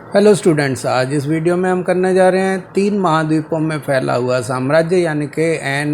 Hello students, आज इस video में हम करने जा रहे हैं 3 महाद्वीपों में फैला हुआ साम्राज्य यानी कि एन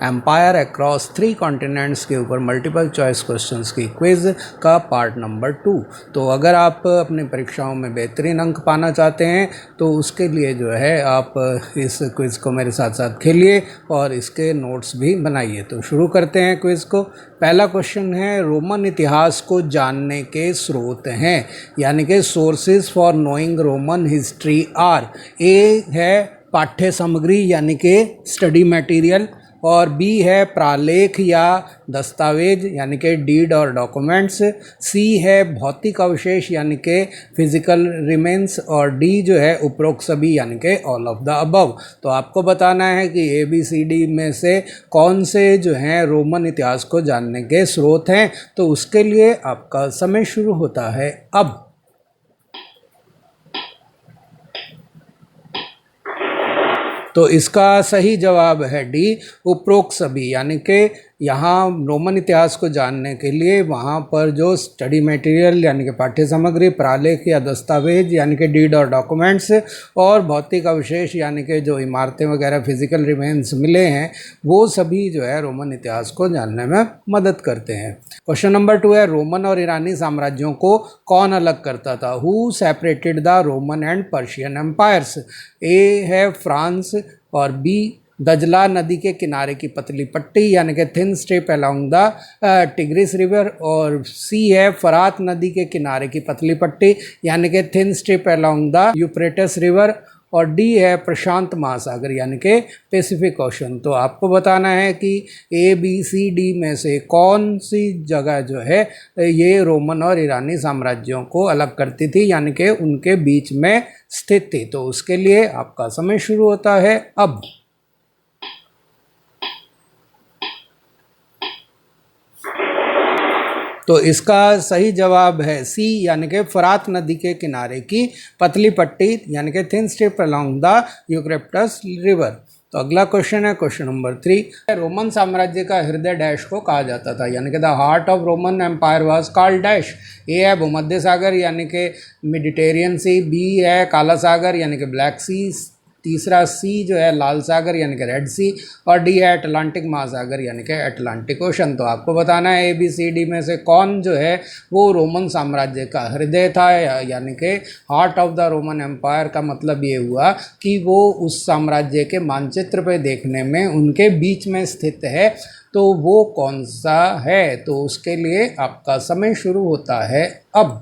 एम्पायर अक्रॉस 3 कॉन्टिनेंट्स के ऊपर मल्टीपल चॉइस क्वेश्चंस की क्विज़ का पार्ट नंबर 2। तो अगर आप अपनी परीक्षाओं में बेहतरीन अंक पाना चाहते हैं तो उसके लिए जो है आप इस क्विज़ को मेरे साथ साथ खेलिए और इसके नोट्स भी बनाइए। तो शुरू करते हैं क्विज़ को। पहला क्वेश्चन है, रोमन इतिहास को जानने के स्रोत हैं यानी कि sources for knowing Roman history are. A है पाठ्य सामग्री यानी कि स्टडी मटेरियल, और बी है प्रालेख या दस्तावेज यानी कि डीड और डॉक्यूमेंट्स, सी है भौतिक अवशेष यानी कि फिजिकल रिमेन्स, और डी जो है उपरोक्त सभी यानी कि ऑल ऑफ द अबव। तो आपको बताना है कि ए बी सी डी में से कौन से जो हैं रोमन इतिहास को जानने के स्रोत हैं। तो उसके लिए आपका समय शुरू होता है अब। तो इसका सही जवाब है डी, उपरोक्त सभी, यानी कि यहाँ रोमन इतिहास को जानने के लिए वहाँ पर जो स्टडी मटेरियल यानी कि पाठ्य सामग्री, प्रालेख या दस्तावेज यानी कि डीड और डॉक्यूमेंट्स, और भौतिक अवशेष यानी कि जो इमारतें वगैरह फिजिकल रिमेन्स मिले हैं, वो सभी जो है रोमन इतिहास को जानने में मदद करते हैं। क्वेश्चन नंबर 2 है, रोमन और ईरानी साम्राज्यों को कौन अलग करता था? Who separated the Roman and Persian empires? A है फ्रांस, और बी दजला नदी के किनारे की पतली पट्टी यानी कि thin strip along the tigris river, और सी है फरात नदी के किनारे की पतली पट्टी यानी कि thin strip along the Euphrates river, और डी है प्रशांत महासागर यानी कि पैसिफिक ओशन। तो आपको बताना है कि ए बी सी डी में से कौन सी जगह जो है ये रोमन और ईरानी साम्राज्यों को अलग करती थी यानी कि उनके बीच में स्थित थी। तो उसके लिए आपका समय शुरू होता है अब। तो इसका सही जवाब है सी, यानी कि फरात नदी के किनारे की पतली पट्टी यानी कि thin strip along the Euphrates river. तो अगला क्वेश्चन है क्वेश्चन नंबर 3, रोमन साम्राज्य का हृदय डैश को कहा जाता था यानी कि the heart of Roman empire was called dash. A है भूमध्य सागर यानी कि मेडिटेरियन सी, बी है काला सागर यानी कि ब्लैक सी, तीसरा सी जो है लाल सागर यानी कि रेड सी, और डी है अटलांटिक महासागर यानी कि अटलांटिक ओशन। तो आपको बताना है ए बी सी डी में से कौन जो है वो रोमन साम्राज्य का हृदय था यानी कि heart of the Roman Empire का मतलब ये हुआ कि वो उस साम्राज्य के मानचित्र पे देखने में उनके बीच में स्थित है। तो वो कौन सा है? तो उसके लिए आपका समय शुरू होता है अब।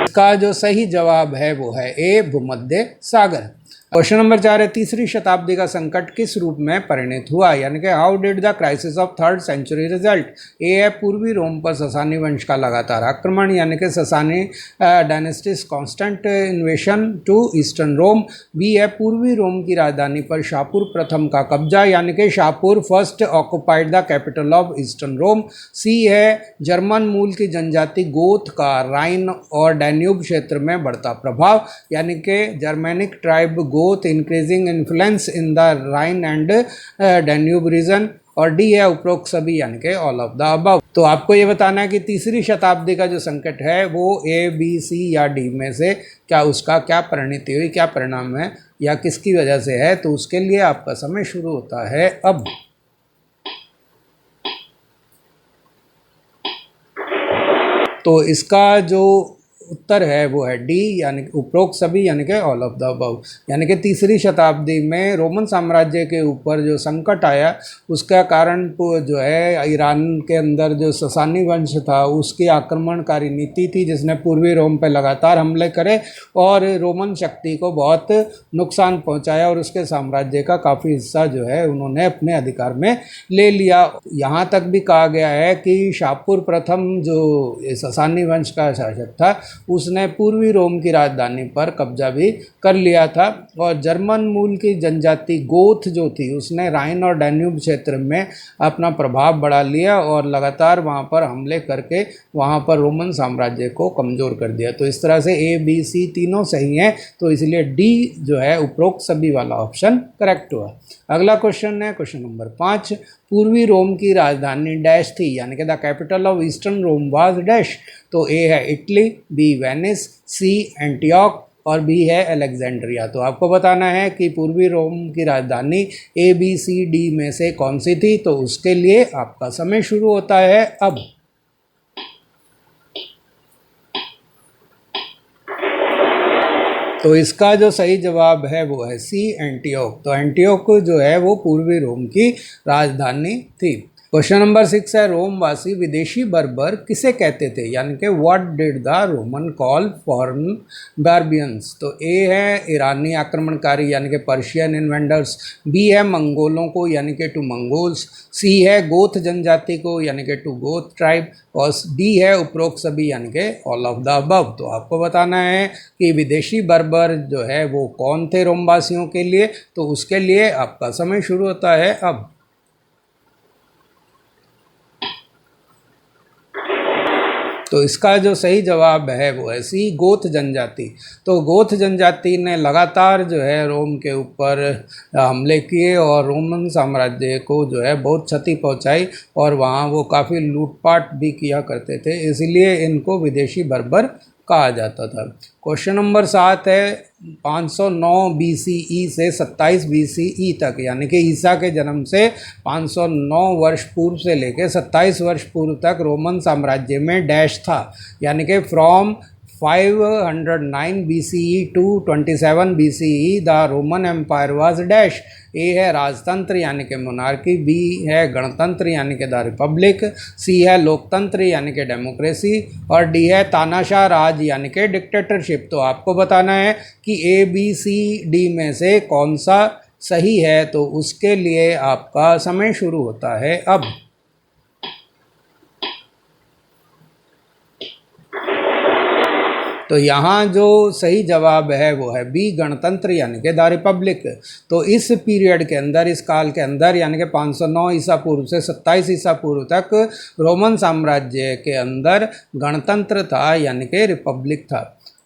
इसका जो सही जवाब है वो है ए भूमध्य सागर। क्वेश्चन नंबर 4 है, तीसरी शताब्दी का संकट किस रूप में परिणत हुआ यानी कि how did the crisis of 3rd century result? A है पूर्वी रोम पर ससानी वंश का लगातार आक्रमण यानी कि Sasani dynasties constant invasion to eastern Rome, B है पूर्वी रोम की राजधानी पर शाहपुर प्रथम का कब्जा यानी कि Shapur first occupied the capital of eastern Rome, C है जर्मन मूल की जनजाति गोथ का राइन और डैन्यूब क्षेत्र में बढ़ता प्रभाव यानी कि Germanic tribe Goth increasing influence in the Rhine and Danube region, और डी है उपरोक्त सभी यानी कि ऑल ऑफ द अबव। तो आपको ये बताना है कि तीसरी शताब्दी का जो संकट है वो ए बी सी या डी में से क्या उसका क्या परिणति हुई, क्या परिणाम है या किसकी वजह से है। तो उसके लिए आपका समय शुरू होता है अब। तो इसका जो उत्तर है वो है डी, यानी उपरोक्त सभी यानी कि ऑल ऑफ द अबव। यानी कि तीसरी शताब्दी में रोमन साम्राज्य के ऊपर जो संकट आया उसका कारण जो है ईरान के अंदर जो ससानी वंश था उसकी आक्रमणकारी नीति थी जिसने पूर्वी रोम पर लगातार हमले करे और रोमन शक्ति को बहुत नुकसान पहुंचाया और उसके साम्राज्य का काफ़ी हिस्सा जो है उन्होंने अपने अधिकार में ले लिया। यहाँ तक भी कहा गया है कि शाहपुर प्रथम जो ससानी वंश का शासक था उसने पूर्वी रोम की राजधानी पर कब्जा भी कर लिया था, और जर्मन मूल की जनजाति गोथ जो थी उसने राइन और डैन्यूब क्षेत्र में अपना प्रभाव बढ़ा लिया और लगातार वहां पर हमले करके वहां पर रोमन साम्राज्य को कमज़ोर कर दिया। तो इस तरह से ए बी सी तीनों सही हैं, तो इसलिए डी जो है उपरोक्त सभी वाला ऑप्शन करेक्ट हुआ। अगला क्वेश्चन है क्वेश्चन नंबर 5, पूर्वी रोम की राजधानी डैश थी, यानी कि the capital of eastern Rome was dash. तो ए है Italy, B Venice, C Antioch और बी है अलेक्जेंड्रिया। तो आपको बताना है कि पूर्वी रोम की राजधानी ए बी सी डी में से कौन सी थी। तो उसके लिए आपका समय शुरू होता है अब। तो इसका जो सही जवाब है वो है सी एंटियोक। तो एंटियोक जो है वो पूर्वी रोम की राजधानी थी। क्वेश्चन नंबर 6 है, रोमवासी विदेशी बर्बर किसे कहते थे, यानी कि what did the Roman call foreign barbarians. तो ए है ईरानी आक्रमणकारी यानी कि पर्शियन इन्वेंडर्स, बी है मंगोलों को यानी कि टू मंगोल्स, सी है गोथ जनजाति को यानी कि टू गोथ ट्राइब, और डी है उपरोक्त सभी यानी कि ऑल ऑफ द अबव। तो आपको बताना है कि विदेशी बर्बर जो है वो कौन थे रोमवासियों के लिए। तो उसके लिए आपका समय शुरू होता है अब। तो इसका जो सही जवाब है वो है सी गोथ जनजाति। तो गोथ जनजाति ने लगातार जो है रोम के ऊपर हमले किए और रोमन साम्राज्य को जो है बहुत क्षति पहुंचाई, और वहाँ वो काफ़ी लूटपाट भी किया करते थे, इसलिए इनको विदेशी बर्बर कहा जाता था। क्वेश्चन नंबर 7 है, 509 BCE से 27 BCE तक, यानी कि ईसा के जन्म से 509 वर्ष पूर्व से लेकर 27 वर्ष पूर्व तक रोमन साम्राज्य में डैश था, यानी कि from 509 BCE to 27 BCE the Roman empire was dash. A है राजतंत्र यानी कि मोनार्की, बी है गणतंत्र यानी कि द रिपब्लिक, सी है लोकतंत्र यानी कि डेमोक्रेसी, और डी है तानाशाह राज यानी कि डिक्टेटरशिप। तो आपको बताना है कि ए बी सी डी में से कौन सा सही है। तो उसके लिए आपका समय शुरू होता है अब। तो यहाँ जो सही जवाब है वो है बी गणतंत्र यानी कि द रिपब्लिक। तो इस पीरियड के अंदर, इस काल के अंदर, यानी कि 509 ईसा पूर्व से 27 ईसा पूर्व तक रोमन साम्राज्य के अंदर गणतंत्र था यानी कि रिपब्लिक था।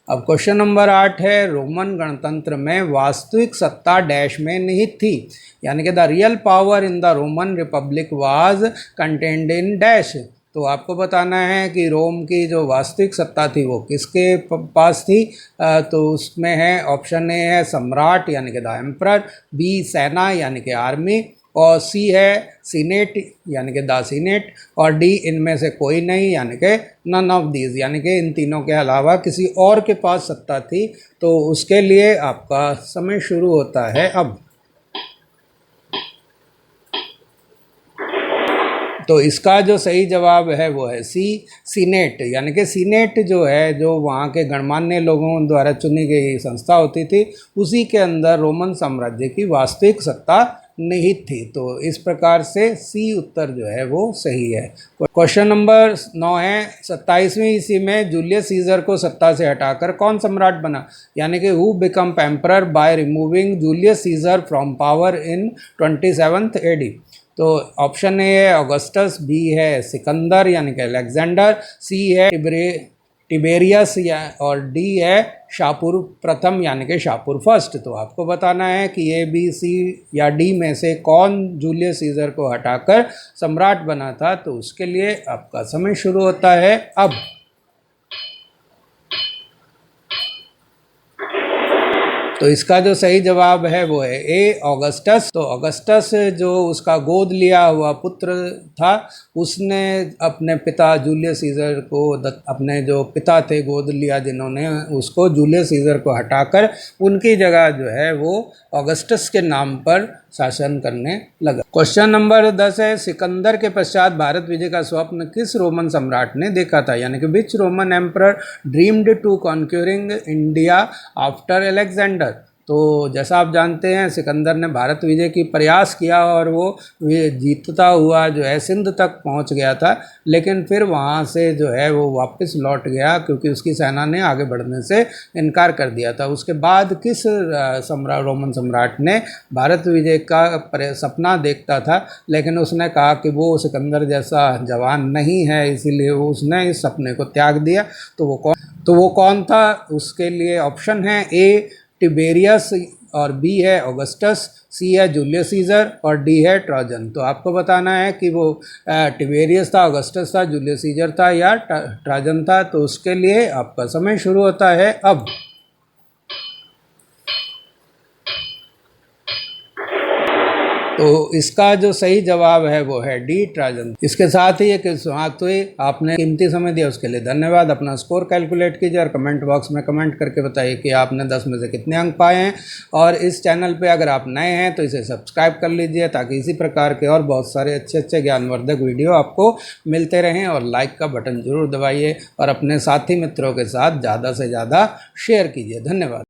अब क्वेश्चन नंबर 8 है, रोमन गणतंत्र में वास्तविक सत्ता डैश में निहित थी, यानी कि the real power in the Roman Republic was contained in dash. तो आपको बताना है कि रोम की जो वास्तविक सत्ता थी वो किसके पास थी। तो उसमें है ऑप्शन ए है सम्राट यानी कि द एम्परर, बी सेना यानी कि आर्मी, और सी है सीनेट यानी कि द सीनेट, और डी इनमें से कोई नहीं यानी कि नन ऑफ दीज, यानी कि इन तीनों के अलावा किसी और के पास सत्ता थी। तो उसके लिए आपका समय शुरू होता है अब। तो इसका जो सही जवाब है वो है सी सीनेट, यानी कि सीनेट जो है जो वहाँ के गणमान्य लोगों द्वारा चुनी गई संस्था होती थी, उसी के अंदर रोमन साम्राज्य की वास्तविक सत्ता निहित थी। तो इस प्रकार से सी उत्तर जो है वो सही है। क्वेश्चन नंबर 9 है, 27वीं ईस्वी में जूलियस सीजर को सत्ता से हटाकर कौन सम्राट बना, यानी कि who become emperor by removing Julius Caesar from power in 27th AD। तो ऑप्शन ए है ऑगस्टस, बी है सिकंदर यानी कि अलेक्जेंडर, सी है टिबेरियस और डी है शापुर प्रथम यानी कि शापुर फर्स्ट। तो आपको बताना है कि ए बी सी या डी में से कौन जूलियस सीजर को हटाकर सम्राट बना था। तो उसके लिए आपका समय शुरू होता है अब। तो इसका जो सही जवाब है वो है ए ऑगस्टस। तो ऑगस्टस जो उसका गोद लिया हुआ पुत्र था, उसने अपने पिता जूलियस सीजर को अपने जो पिता थे गोद लिया जिन्होंने, उसको जूलियस सीजर को हटाकर उनकी जगह जो है वो ऑगस्टस के नाम पर शासन करने लगा। क्वेश्चन नंबर 10 है, सिकंदर के पश्चात भारत विजय का स्वप्न किस रोमन सम्राट ने देखा था, यानी कि which Roman emperor dreamed to conquering India after Alexander. तो जैसा आप जानते हैं सिकंदर ने भारत विजय की प्रयास किया और वो जीतता हुआ जो है सिंध तक पहुंच गया था, लेकिन फिर वहां से जो है वो वापस लौट गया क्योंकि उसकी सेना ने आगे बढ़ने से इनकार कर दिया था। उसके बाद किस रोमन सम्राट ने भारत विजय का सपना देखता था, लेकिन उसने कहा कि वो सिकंदर जैसा जवान नहीं है, इसीलिए उसने इस सपने को त्याग दिया। तो वो कौन था? उसके लिए ऑप्शन है ए टिबेरियस और बी है ऑगस्टस, सी है जूलियस सीजर और डी है ट्राजन। तो आपको बताना है कि वो टिबेरियस था, ऑगस्टस था, जूलियस सीजर था या ट्राजन था। तो उसके लिए आपका समय शुरू होता है अब। तो इसका जो सही जवाब है वो है डी ट्राजन। इसके साथ ही एक समाप्त हुई। आपने कीमती समय दिया उसके लिए धन्यवाद। अपना स्कोर कैलकुलेट कीजिए और कमेंट बॉक्स में कमेंट करके बताइए कि आपने 10 में से कितने अंक पाए हैं। और इस चैनल पे अगर आप नए हैं तो इसे सब्सक्राइब कर लीजिए ताकि इसी प्रकार के और बहुत सारे अच्छे ज्ञानवर्धक वीडियो आपको मिलते रहें। और लाइक का बटन ज़रूर दबाइए और अपने साथी मित्रों के साथ ज़्यादा से ज़्यादा शेयर कीजिए। धन्यवाद।